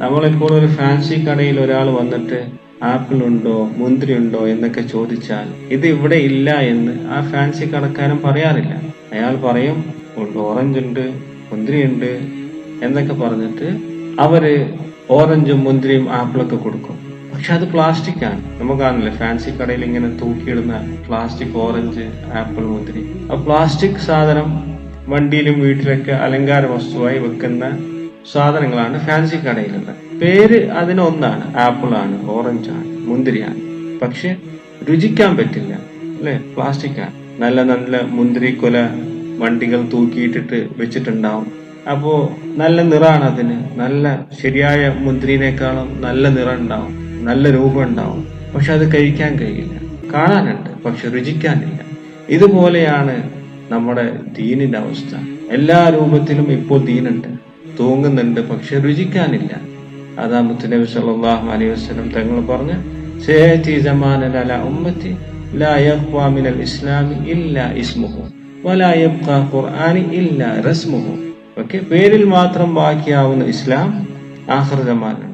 നമ്മളിപ്പോൾ ഒരു ഫാൻസി കടയിൽ ഒരാൾ വന്നിട്ട് ആപ്പിൾ ഉണ്ടോ മുന്തിരി ഉണ്ടോ എന്നൊക്കെ ചോദിച്ചാൽ ഇത് ഇവിടെ ഇല്ല എന്ന് ആ ഫാൻസി കടക്കാരൻ പറയാറില്ല. അയാൾ പറയും ഓറഞ്ച് ഉണ്ട്, മുന്തിരി ഉണ്ട് എന്നൊക്കെ പറഞ്ഞിട്ട് അവര് ഓറഞ്ചും മുന്തിരിയും ആപ്പിളൊക്കെ കൊടുക്കും. പക്ഷെ അത് പ്ലാസ്റ്റിക് ആണ്. നമുക്ക് കാണില്ലേ ഫാൻസി കടയിൽ ഇങ്ങനെ തൂക്കിയിടുന്ന പ്ലാസ്റ്റിക് ഓറഞ്ച്, ആപ്പിൾ, മുന്തിരി. ആ പ്ലാസ്റ്റിക് സാധനം വണ്ടിയിലും വീട്ടിലൊക്കെ അലങ്കാര വസ്തുവായി വെക്കുന്ന സാധനങ്ങളാണ് ഫാൻസി കടയിലുള്ളത്. പേര് അതിനൊന്നാണ്, ആപ്പിൾ ആണ്, ഓറഞ്ച് ആണ്, മുന്തിരിയാണ്. പക്ഷെ രുചിക്കാൻ പറ്റില്ല, അല്ലെ? പ്ലാസ്റ്റിക് ആണ്. നല്ല നല്ല മുന്തിരി കൊല വണ്ടികൾ തൂക്കിയിട്ടിട്ട് വെച്ചിട്ടുണ്ടാവും. അപ്പോ നല്ല നിറാണ് അതിന്. നല്ല ശരിയായ മുന്തിരിനേക്കാളും നല്ല നിറം ഉണ്ടാവും, നല്ല രൂപം ഉണ്ടാവും. പക്ഷെ അത് കഴിക്കാൻ കഴിയില്ല. കാണാനുണ്ട്, പക്ഷെ രുചിക്കാനില്ല. ഇതുപോലെയാണ് നമ്മുടെ ദീനിന്റെ അവസ്ഥ. എല്ലാ രൂപത്തിലും ഇപ്പോൾ ദീനുണ്ട്, തൂങ്ങുന്നുണ്ട്, പക്ഷെ രുചിക്കാനില്ല. അതാ മുത്തുനബി സല്ലല്ലാഹു അലൈഹി വസല്ലം തങ്ങൾ പറഞ്ഞ സയഅതി സമാനൻ അലാ ഉമ്മത്തി ലാ യഖ്വാ മിനൽ ഇസ്ലാമി ഇല്ലാ ഇസ്മുഹു വലാ യബ്ഖാ ഖുർആനി ഇല്ലാ റസ്മുഹു. ഓക്കേ, പേരിൽ മാത്രം ബാക്കിയാവുന്ന ഇസ്ലാം ആഖിർ സമാനം